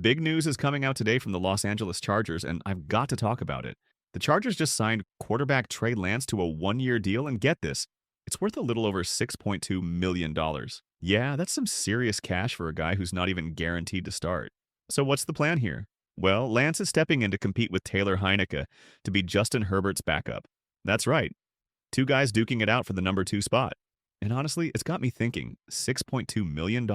Big news is coming out today from the Los Angeles Chargers, and I've got to talk about it. The Chargers just signed quarterback Trey Lance to a one-year deal, and get this, it's worth a little over $6.2 million. Yeah, that's some serious cash for a guy who's not even guaranteed to start. So what's the plan here? Well, Lance is stepping in to compete with Taylor Heineke to be Justin Herbert's backup. That's right, two guys duking it out for the number two spot. And honestly, it's got me thinking, $6.2 million?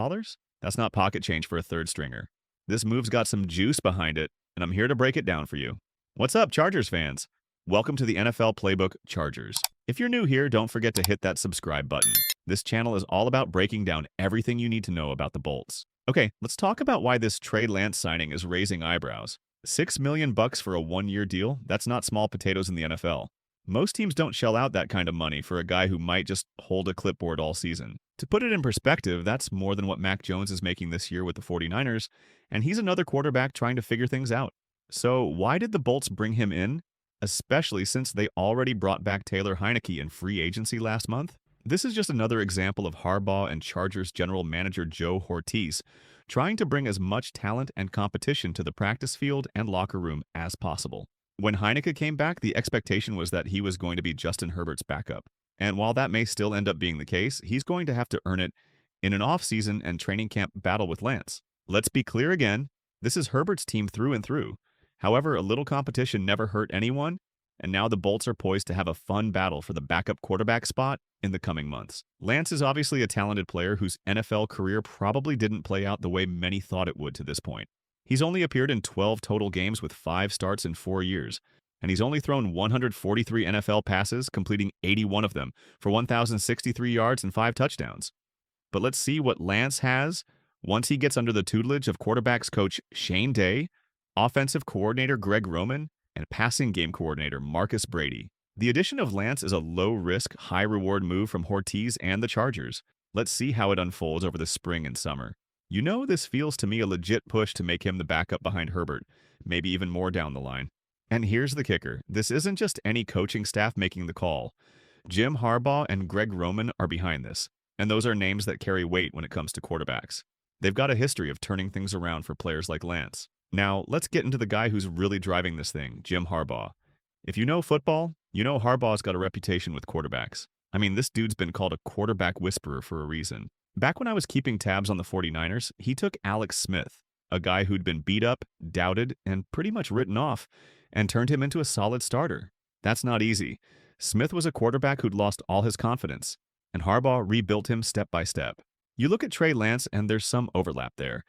That's not pocket change for a third stringer. This move's got some juice behind it, and I'm here to break it down for you. What's up, Chargers fans? Welcome to the NFL Playbook Chargers. If you're new here, don't forget to hit that subscribe button. This channel is all about breaking down everything you need to know about the Bolts. Okay, let's talk about why this Trey Lance signing is raising eyebrows. $6 million for a one-year deal? That's not small potatoes in the NFL. Most teams don't shell out that kind of money for a guy who might just hold a clipboard all season. To put it in perspective, that's more than what Mac Jones is making this year with the 49ers, and he's another quarterback trying to figure things out. So why did the Bolts bring him in, especially since they already brought back Taylor Heineke in free agency last month? This is just another example of Harbaugh and Chargers general manager Joe Hortiz trying to bring as much talent and competition to the practice field and locker room as possible. When Heineke came back, the expectation was that he was going to be Justin Herbert's backup. And while that may still end up being the case, he's going to have to earn it in an offseason and training camp battle with Lance. Let's be clear again, this is Herbert's team through and through. However, a little competition never hurt anyone, and now the Bolts are poised to have a fun battle for the backup quarterback spot in the coming months. Lance is obviously a talented player whose NFL career probably didn't play out the way many thought it would to this point. He's only appeared in 12 total games with 5 starts in 4 years, and he's only thrown 143 NFL passes, completing 81 of them for 1,063 yards and 5 touchdowns. But let's see what Lance has once he gets under the tutelage of quarterbacks coach Shane Day, offensive coordinator Greg Roman, and passing game coordinator Marcus Brady. The addition of Lance is a low-risk, high-reward move from Hortiz and the Chargers. Let's see how it unfolds over the spring and summer. You know, this feels to me a legit push to make him the backup behind Herbert, maybe even more down the line. And here's the kicker. This isn't just any coaching staff making the call. Jim Harbaugh and Greg Roman are behind this, and those are names that carry weight when it comes to quarterbacks. They've got a history of turning things around for players like Lance. Now, let's get into the guy who's really driving this thing, Jim Harbaugh. If you know football, you know Harbaugh's got a reputation with quarterbacks. I mean, this dude's been called a quarterback whisperer for a reason. Back when I was keeping tabs on the 49ers, he took Alex Smith, a guy who'd been beat up, doubted, and pretty much written off, and turned him into a solid starter. That's not easy. Smith was a quarterback who'd lost all his confidence, and Harbaugh rebuilt him step by step. You look at Trey Lance, and there's some overlap there.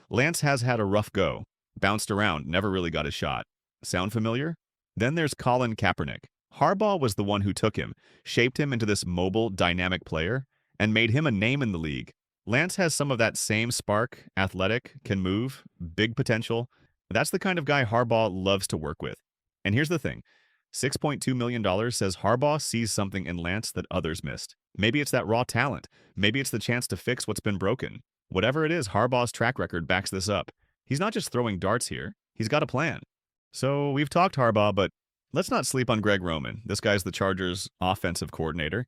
Lance has had a rough go, bounced around, never really got a shot. Sound familiar? Then there's Colin Kaepernick. Harbaugh was the one who took him, shaped him into this mobile, dynamic player, and made him a name in the league. Lance has some of that same spark, athletic, can move, big potential. That's the kind of guy Harbaugh loves to work with. And here's the thing. $6.2 million says Harbaugh sees something in Lance that others missed. Maybe it's that raw talent. Maybe it's the chance to fix what's been broken. Whatever it is, Harbaugh's track record backs this up. He's not just throwing darts here. He's got a plan. So we've talked Harbaugh, but let's not sleep on Greg Roman. This guy's the Chargers' offensive coordinator,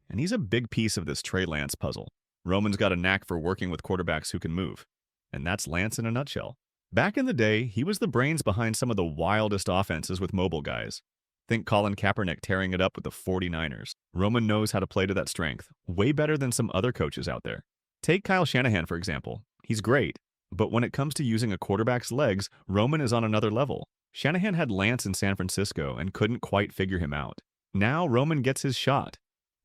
and he's a big piece of this Trey Lance puzzle. Roman's got a knack for working with quarterbacks who can move, and that's Lance in a nutshell. Back in the day, he was the brains behind some of the wildest offenses with mobile guys. Think Colin Kaepernick tearing it up with the 49ers. Roman knows how to play to that strength, way better than some other coaches out there. Take Kyle Shanahan, for example. He's great, but when it comes to using a quarterback's legs, Roman is on another level. Shanahan had Lance in San Francisco and couldn't quite figure him out. Now Roman gets his shot.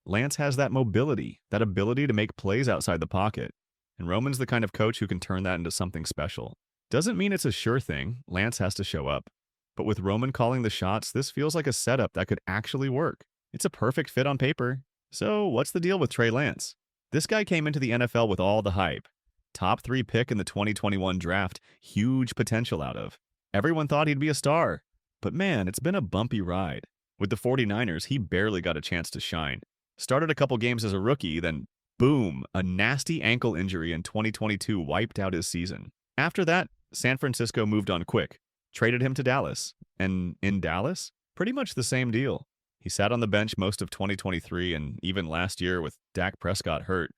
Lance has that mobility, that ability to make plays outside the pocket, and Roman's the kind of coach who can turn that into something special. Doesn't mean it's a sure thing. Lance has to show up. But with Roman calling the shots, this feels like a setup that could actually work. It's a perfect fit on paper. So what's the deal with Trey Lance? This guy came into the NFL with all the hype. Top 3 pick in the 2021 draft, huge potential out of. Everyone thought he'd be a star. But man, it's been a bumpy ride. With the 49ers, he barely got a chance to shine. Started a couple games as a rookie, then boom, a nasty ankle injury in 2022 wiped out his season. After that, San Francisco moved on quick, traded him to Dallas. And in Dallas, pretty much the same deal. He sat on the bench most of 2023, and even last year with Dak Prescott hurt,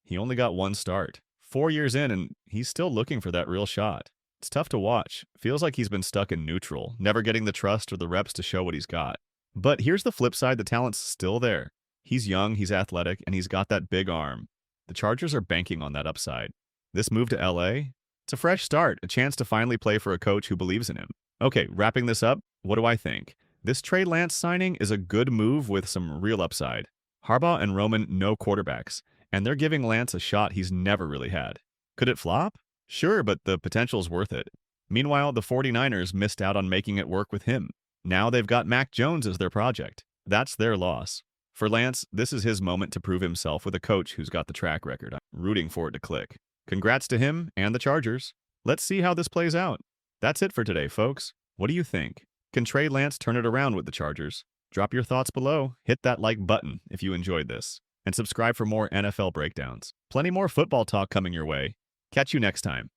he only got 1 start. 4 years in, and he's still looking for that real shot. It's tough to watch. Feels like he's been stuck in neutral, never getting the trust or the reps to show what he's got. But here's the flip side, the talent's still there. He's young, he's athletic, and he's got that big arm. The Chargers are banking on that upside. This move to LA? It's a fresh start, a chance to finally play for a coach who believes in him. Okay, wrapping this up, what do I think? This Trey Lance signing is a good move with some real upside. Harbaugh and Roman know quarterbacks, and they're giving Lance a shot he's never really had. Could it flop? Sure, but the potential's worth it. Meanwhile, the 49ers missed out on making it work with him. Now they've got Mac Jones as their project. That's their loss. For Lance, this is his moment to prove himself with a coach who's got the track record. I'm rooting for it to click. Congrats to him and the Chargers. Let's see how this plays out. That's it for today, folks. What do you think? Can Trey Lance turn it around with the Chargers? Drop your thoughts below, hit that like button if you enjoyed this, and subscribe for more NFL breakdowns. Plenty more football talk coming your way. Catch you next time.